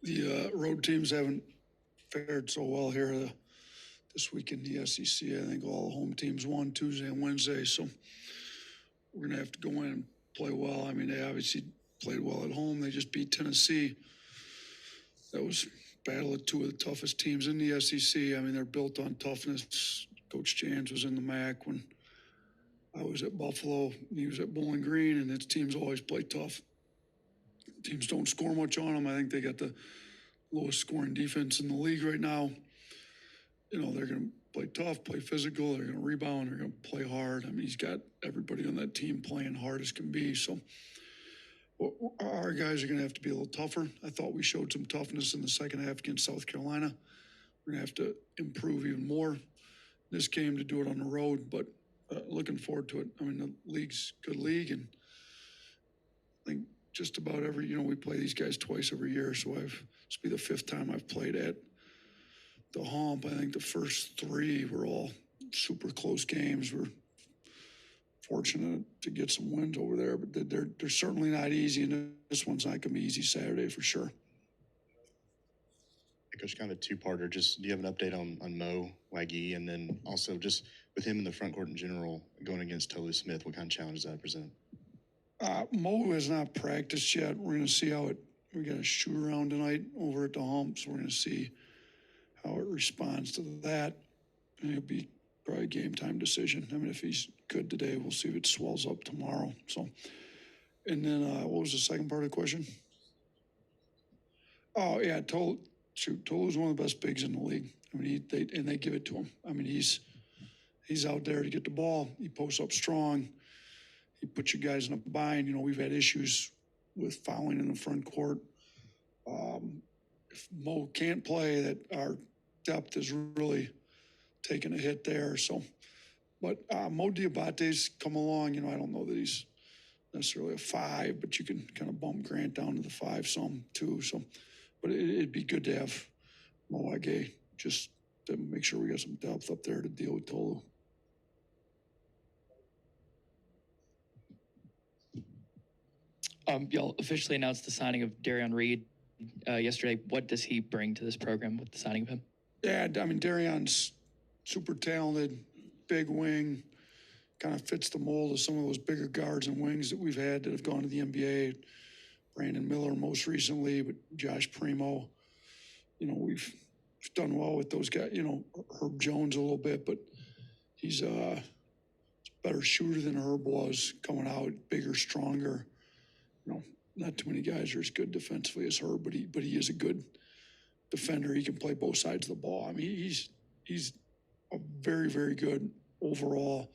The road teams haven't fared so well here this week in the SEC. I think all the home teams won Tuesday and Wednesday, so we're going to have to go in and play well. I mean, they obviously played well at home. They just beat Tennessee. That was battle of two of the toughest teams in the SEC. I mean, they're built on toughness. Coach Jans was in the MAC when I was at Buffalo. He was at Bowling Green, and its teams always play tough. Teams don't score much on them. I think they got the lowest scoring defense in the league right now. You know, they're going to play tough, play physical. They're going to rebound. They're going to play hard. I mean, he's got everybody on that team playing hard as can be. So our guys are going to have to be a little tougher. I thought we showed some toughness in the second half against South Carolina. We're going to have to improve even more in this game to do it on the road, but looking forward to it. I mean, the league's a good league, and I think just about every, we play these guys twice every year, so this will be the fifth time I've played at the Hump. I think the first three were all super close games. We're fortunate to get some wins over there, but they're certainly not easy, and this one's not going to be easy Saturday for sure. Coach, kind of a two-parter. Just do you have an update on Mo Wagee, and then also just with him in the front court in general, going against Tolu Smith, what kind of challenges that present? Mo has not practiced yet. We're going to see how we got a shoot around tonight over at the Hump, so we're going to see how it responds to that. And it'll be probably a game time decision. I mean, if he's good today, we'll see if it swells up tomorrow. So, and then what was the second part of the question? Oh yeah, Tolu's one of the best bigs in the league. I mean, they give it to him. I mean, he's out there to get the ball. He posts up strong. He puts you guys in a bind. We've had issues with fouling in the front court. If Mo can't play, that our depth is really taking a hit there. So, but Mo Diabate's come along. I don't know that he's necessarily a 5, but you can kind of bump Grant down to the 5 some too. So, but it'd be good to have Mo Wagee just to make sure we got some depth up there to deal with Tolu. Y'all officially announced the signing of Darian Reed yesterday. What does he bring to this program with the signing of him? Yeah, I mean, Darian's super talented, big wing, kind of fits the mold of some of those bigger guards and wings that we've had that have gone to the NBA. Brandon Miller most recently, but Josh Primo. We've done well with those guys. Herb Jones a little bit, but he's a better shooter than Herb was coming out, bigger, stronger. Not too many guys are as good defensively as Herb, but he is a good defender. He can play both sides of the ball. I mean, he's a very, very good overall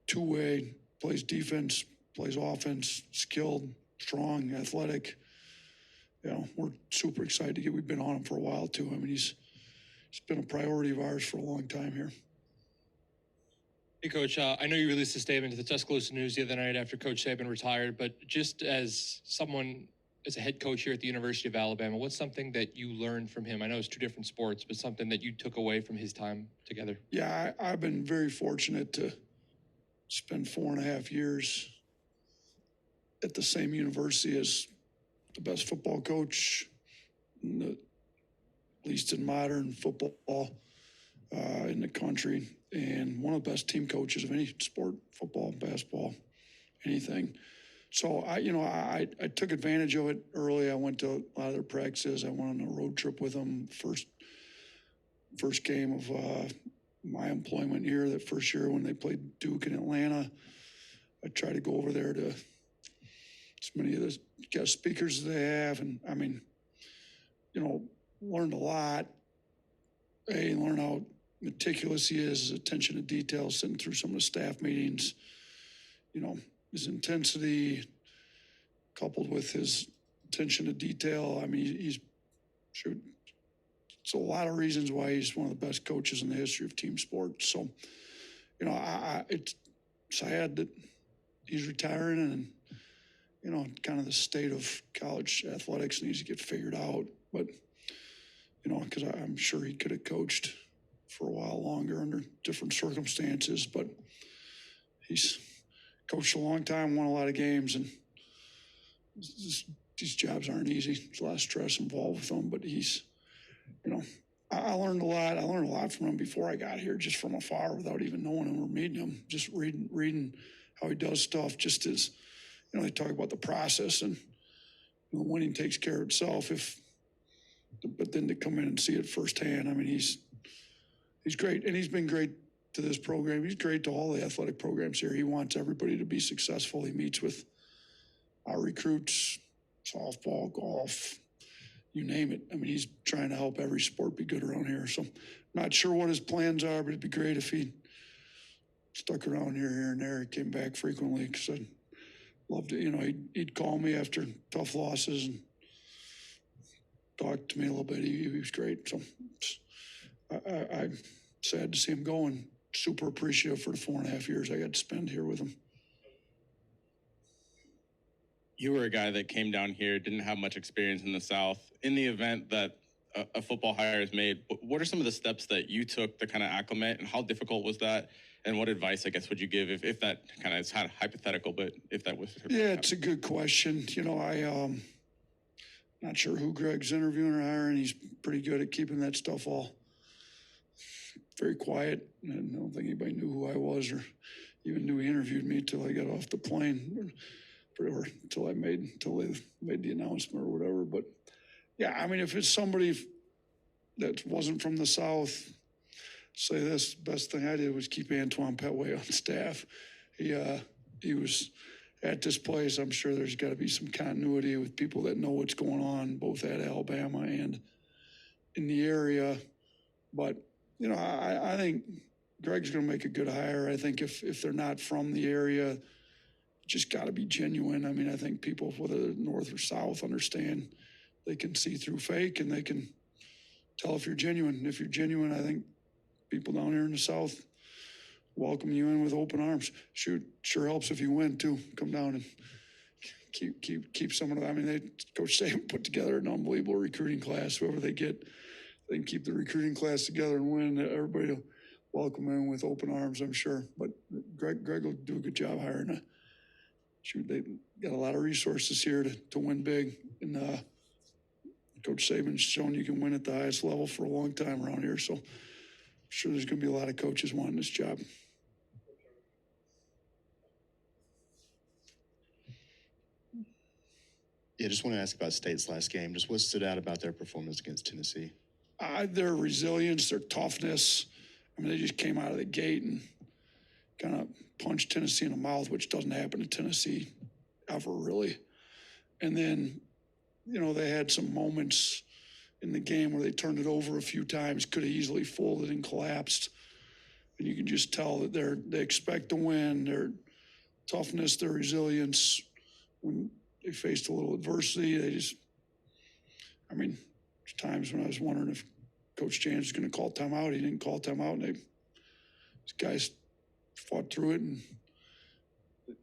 two-way, plays defense, plays offense, skilled, strong, athletic. We're super excited we've been on him for a while too. I mean, he's been a priority of ours for a long time here. Hey, Coach, I know you released a statement to the Tuscaloosa News the other night after Coach Saban retired, but just as someone, as a head coach here at the University of Alabama, what's something that you learned from him? I know it's two different sports, but something that you took away from his time together. Yeah, I've been very fortunate to spend 4.5 years at the same university as the best football coach, at least in modern football in the country, and one of the best team coaches of any sport, football, basketball, anything. So I took advantage of it early. I went to a lot of their practices. I went on a road trip with them. First game of my employment here, that first year when they played Duke in Atlanta. I tried to go over there to as many of the guest speakers as they have, and I mean, learned a lot. Learn how meticulous he is, his attention to detail, sitting through some of the staff meetings, his intensity coupled with his attention to detail. I mean, it's a lot of reasons why he's one of the best coaches in the history of team sports. So, it's sad that he's retiring, and, kind of the state of college athletics needs to get figured out. But, because I'm sure he could have coached for a while longer under different circumstances, but he's coached a long time, won a lot of games, and just these jobs aren't easy. There's a lot of stress involved with them, but he's, you know, I learned a lot. I learned a lot from him before I got here, just from afar, without even knowing him or meeting him. Just reading how he does stuff. Just as, you know, they talk about the process, and you know, winning takes care of itself. But then to come in and see it firsthand, I mean, he's great, and he's been great to this program. He's great to all the athletic programs here. He wants everybody to be successful. He meets with our recruits, softball, golf, you name it. I mean, he's trying to help every sport be good around here. So, not sure what his plans are, but it'd be great if he stuck around here and there. He came back frequently because I'd love to, you know, he'd call me after tough losses and talk to me a little bit. He was great. So, I'm sad to see him go, and super appreciative for the 4.5 years I got to spend here with him. You were a guy that came down here, didn't have much experience in the South. In the event that a football hire is made, what are some of the steps that you took to kind of acclimate, and how difficult was that? And what advice, I guess, would you give if that kind of is hypothetical, but if that was? Yeah, it's a good question. You know, not sure who Greg's interviewing or hiring. He's pretty good at keeping that stuff all very quiet. And I don't think anybody knew who I was or even knew he interviewed me until I got off the plane, or until they made the announcement or whatever. But yeah, I mean, if it's somebody that wasn't from the South, say this: best thing I did was keep Antoine Petway on staff. He was at this place. I'm sure there's got to be some continuity with people that know what's going on, both at Alabama and in the area. But you know, I think Greg's going to make a good hire. I think if they're not from the area, just got to be genuine. I mean, I think people, whether they're north or south, understand they can see through fake, and they can tell if you're genuine. If you're genuine, I think people down here in the South welcome you in with open arms. Shoot, sure helps if you win too. Come down and keep some of them. I mean, Coach Saban put together an unbelievable recruiting class. Whoever they get, they can keep the recruiting class together and win. Everybody will welcome in with open arms, I'm sure. But Greg will do a good job hiring. Shoot, they got a lot of resources here to win big. And Coach Saban's shown you can win at the highest level for a long time around here. So I'm sure there's going to be a lot of coaches wanting this job. Yeah, just want to ask about State's last game. Just what stood out about their performance against Tennessee? Their resilience, their toughness. I mean, they just came out of the gate and kind of punched Tennessee in the mouth, which doesn't happen to Tennessee ever, really. And then, you know, they had some moments in the game where they turned it over a few times, could have easily folded and collapsed. And you can just tell that they expect to win. Their toughness, their resilience. When they faced a little adversity, I mean, there's times when I was wondering if Coach James was going to call timeout. He didn't call timeout, and these guys fought through it, and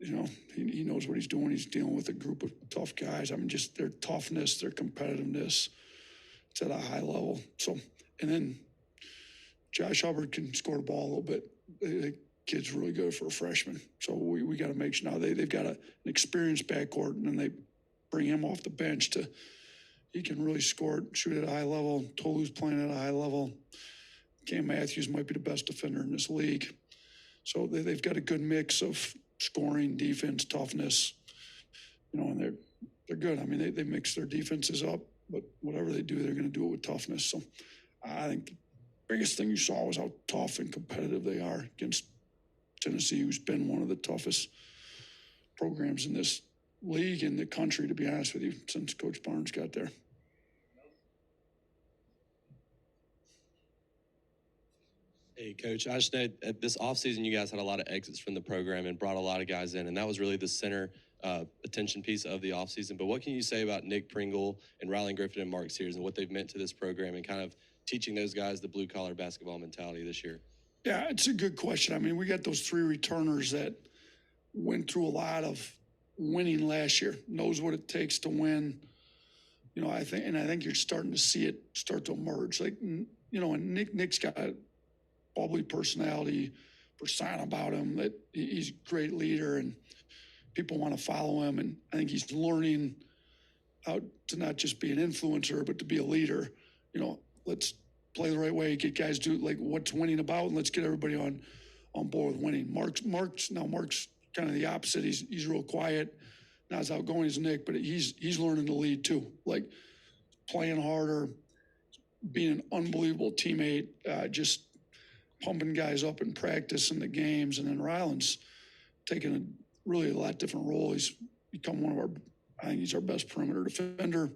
you know, he knows what he's doing. He's dealing with a group of tough guys. I mean, just their toughness, their competitiveness, it's at a high level. So, and then Josh Hubbard can score the ball a little bit. The kid's really good for a freshman. So we got to make sure now they've got an experienced backcourt, and then they bring him off the bench he can really score, shoot at a high level. Tolu's playing at a high level. Cam Matthews might be the best defender in this league. So they've got a good mix of scoring, defense, toughness, you know, and they're good. I mean, they mix their defenses up, but whatever they do, they're going to do it with toughness. So I think the biggest thing you saw was how tough and competitive they are against Tennessee, who's been one of the toughest programs in this league, in the country, to be honest with you, since Coach Barnes got there. Hey, Coach, I just know at this offseason you guys had a lot of exits from the program and brought a lot of guys in, and that was really the center attention piece of the offseason. But what can you say about Nick Pringle and Rylan Griffin and Mark Sears and what they've meant to this program and kind of teaching those guys the blue-collar basketball mentality this year? Yeah, it's a good question. I mean, we got those three returners that went through a lot of winning last year, knows what it takes to win. You know, I think you're starting to see it start to emerge. Like, you know, and Nick's got a bubbly personality, persona about him, that he's a great leader and people want to follow him. And I think he's learning out to not just be an influencer, but to be a leader. You know, let's play the right way, get guys do like what's winning about, and let's get everybody on board with winning. Mark's kind of the opposite. He's real quiet, not as outgoing as Nick, but he's learning to lead too. Like playing harder, being an unbelievable teammate, just pumping guys up in practice and the games. And then Ryland's taking a really a lot different role. He's become I think he's our best perimeter defender,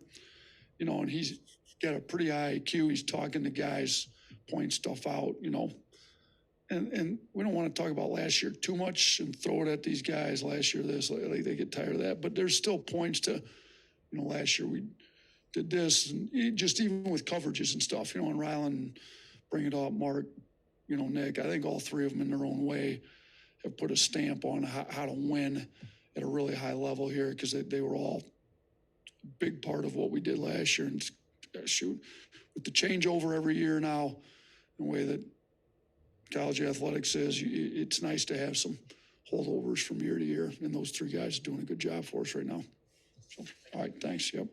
you know, and he's got a pretty high IQ. He's talking to guys, pointing stuff out, you know. And we don't want to talk about last year too much and throw it at these guys. Last year this, like they get tired of that. But there's still points to, you know, last year we did this, and just even with coverages and stuff, you know, and Ryland bring it up, Mark, you know, Nick. I think all three of them in their own way have put a stamp on how to win at a really high level here, because they were all a big part of what we did last year. And shoot, with the changeover every year now, the way that college athletics is, it's nice to have some holdovers from year to year, and those three guys are doing a good job for us right now. So, all right, thanks. Yep.